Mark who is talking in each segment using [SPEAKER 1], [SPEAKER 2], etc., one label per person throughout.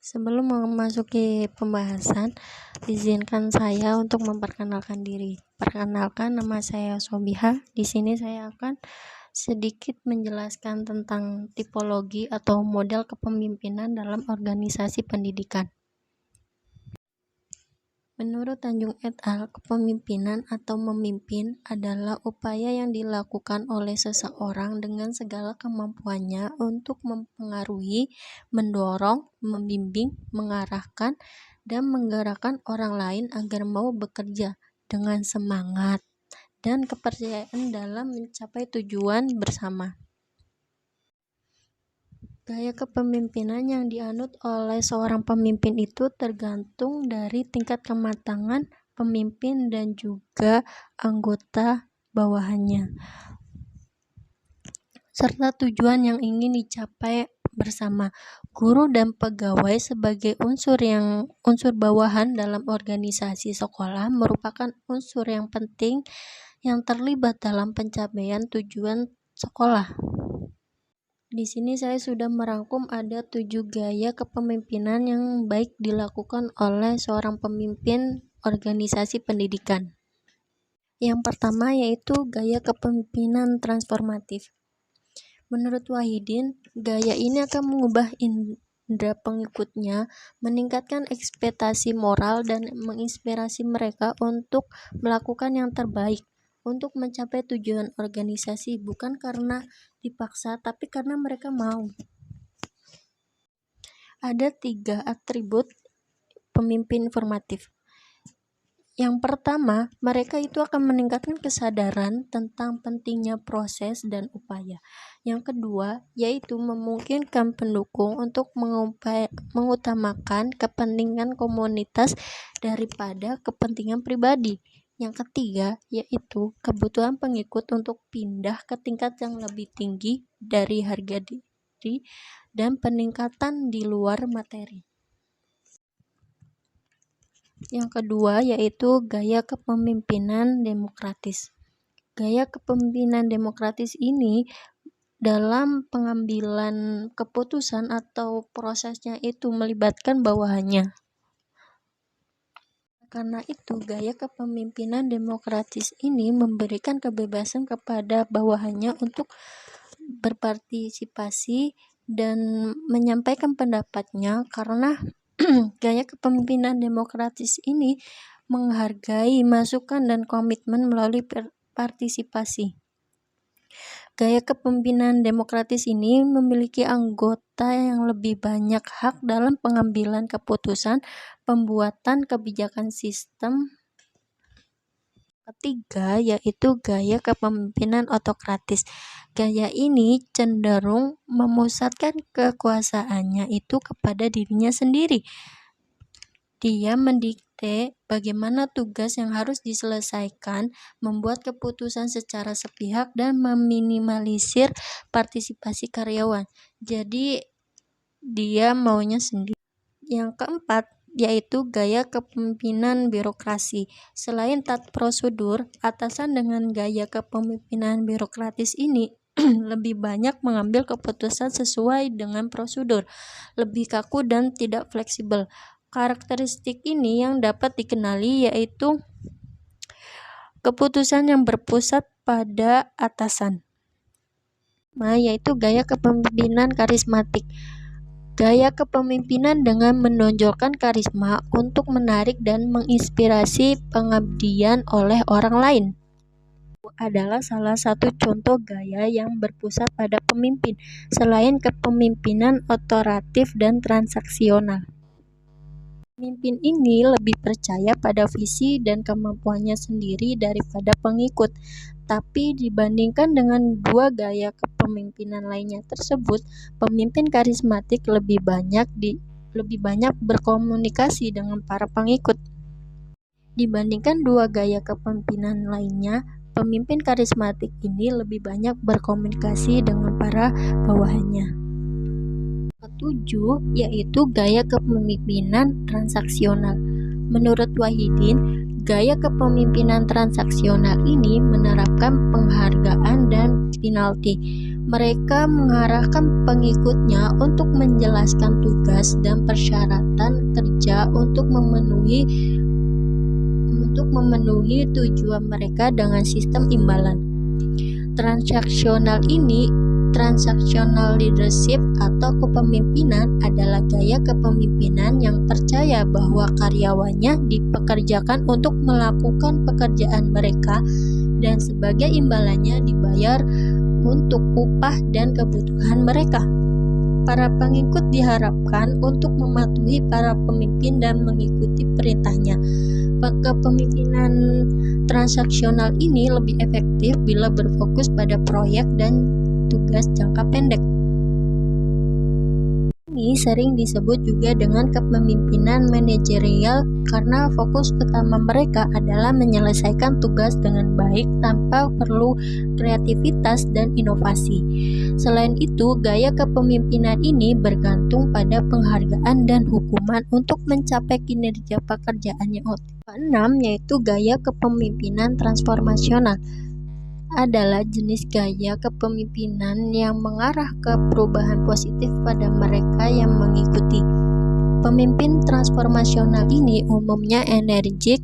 [SPEAKER 1] Sebelum memasuki pembahasan, izinkan saya untuk memperkenalkan diri. Perkenalkan, nama saya Sobiha. Di sini saya akan sedikit menjelaskan tentang tipologi atau model kepemimpinan dalam organisasi pendidikan. Menurut Tanjung et al., kepemimpinan atau memimpin adalah upaya yang dilakukan oleh seseorang dengan segala kemampuannya untuk mempengaruhi, mendorong, membimbing, mengarahkan, dan menggerakkan orang lain agar mau bekerja dengan semangat dan kepercayaan dalam mencapai tujuan bersama. Gaya kepemimpinan yang dianut oleh seorang pemimpin itu tergantung dari tingkat kematangan pemimpin dan juga anggota bawahannya, serta tujuan yang ingin dicapai bersama. Guru dan pegawai sebagai unsur bawahan dalam organisasi sekolah merupakan unsur yang penting yang terlibat dalam pencapaian tujuan sekolah. Di sini saya sudah merangkum ada 7 gaya kepemimpinan yang baik dilakukan oleh seorang pemimpin organisasi pendidikan. Yang pertama yaitu gaya kepemimpinan transformatif. Menurut Wahidin, gaya ini akan mengubah indera pengikutnya, meningkatkan ekspektasi moral dan menginspirasi mereka untuk melakukan yang terbaik untuk mencapai tujuan organisasi, bukan karena dipaksa tapi karena mereka mau. Ada 3 atribut pemimpin informatif. Yang pertama, mereka itu akan meningkatkan kesadaran tentang pentingnya proses dan upaya. Yang kedua, yaitu memungkinkan pendukung untuk mengutamakan kepentingan komunitas daripada kepentingan pribadi. Yang ketiga, yaitu kebutuhan pengikut untuk pindah ke tingkat yang lebih tinggi dari harga diri dan peningkatan di luar materi. Yang kedua yaitu gaya kepemimpinan demokratis. Gaya kepemimpinan demokratis ini dalam pengambilan keputusan atau prosesnya itu melibatkan bawahannya. Karena itu, gaya kepemimpinan demokratis ini memberikan kebebasan kepada bawahannya untuk berpartisipasi dan menyampaikan pendapatnya, karena gaya kepemimpinan demokratis ini menghargai masukan dan komitmen melalui partisipasi. Gaya kepemimpinan demokratis ini memiliki anggota yang lebih banyak hak dalam pengambilan keputusan, pembuatan kebijakan sistem. Ketiga yaitu gaya kepemimpinan autokratis. Gaya ini cenderung memusatkan kekuasaannya itu kepada dirinya sendiri. Dia mendikte bagaimana tugas yang harus diselesaikan, membuat keputusan secara sepihak, dan meminimalisir partisipasi karyawan. Jadi dia maunya sendiri. Yang keempat yaitu gaya kepemimpinan birokrasi. Selain taat prosedur, atasan dengan gaya kepemimpinan birokratis ini lebih banyak mengambil keputusan sesuai dengan prosedur, lebih kaku dan tidak fleksibel. Karakteristik ini yang dapat dikenali yaitu keputusan yang berpusat pada atasan. Yaitu gaya kepemimpinan karismatik. Gaya kepemimpinan dengan menonjolkan karisma untuk menarik dan menginspirasi pengabdian oleh orang lain adalah salah satu contoh gaya yang berpusat pada pemimpin, selain kepemimpinan otoratif dan transaksional. Pemimpin ini lebih percaya pada visi dan kemampuannya sendiri daripada pengikut. Tapi dibandingkan dengan 2 gaya kepemimpinan lainnya tersebut, pemimpin karismatik lebih banyak berkomunikasi dengan para pengikut. Dibandingkan 2 gaya kepemimpinan lainnya, pemimpin karismatik ini lebih banyak berkomunikasi dengan para bawahannya. 7 yaitu gaya kepemimpinan transaksional. Menurut Wahidin, gaya kepemimpinan transaksional ini menerapkan penghargaan dan penalti. Mereka mengarahkan pengikutnya untuk menjelaskan tugas dan persyaratan kerja untuk memenuhi tujuan mereka dengan sistem imbalan. Transactional leadership atau kepemimpinan adalah gaya kepemimpinan yang percaya bahwa karyawannya dipekerjakan untuk melakukan pekerjaan mereka dan sebagai imbalannya dibayar untuk upah dan kebutuhan mereka. Para pengikut diharapkan untuk mematuhi para pemimpin dan mengikuti perintahnya. Kepemimpinan transaksional ini lebih efektif bila berfokus pada proyek dan tugas jangka pendek. Ini sering disebut juga dengan kepemimpinan manajerial karena fokus utama mereka adalah menyelesaikan tugas dengan baik tanpa perlu kreativitas dan inovasi. Selain itu, gaya kepemimpinan ini bergantung pada penghargaan dan hukuman untuk mencapai kinerja pekerjaan yang optimal. Keenam, yaitu gaya kepemimpinan transformasional adalah jenis gaya kepemimpinan yang mengarah ke perubahan positif pada mereka yang mengikuti. Pemimpin transformasional ini umumnya energik,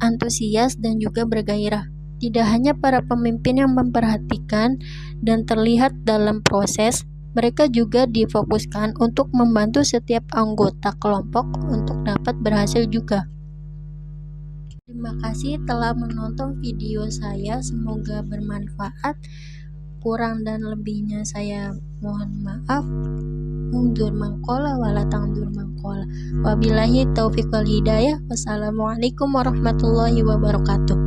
[SPEAKER 1] antusias, dan juga bergairah. Tidak hanya para pemimpin yang memperhatikan dan terlihat dalam proses, mereka juga difokuskan untuk membantu setiap anggota kelompok untuk dapat berhasil juga. Terima kasih telah menonton video saya, semoga bermanfaat. Kurang dan lebihnya saya mohon maaf. Undur mangkola wala tangdur mangkola. Wabillahi taufiq wal hidayah. Wassalamualaikum warahmatullahi wabarakatuh.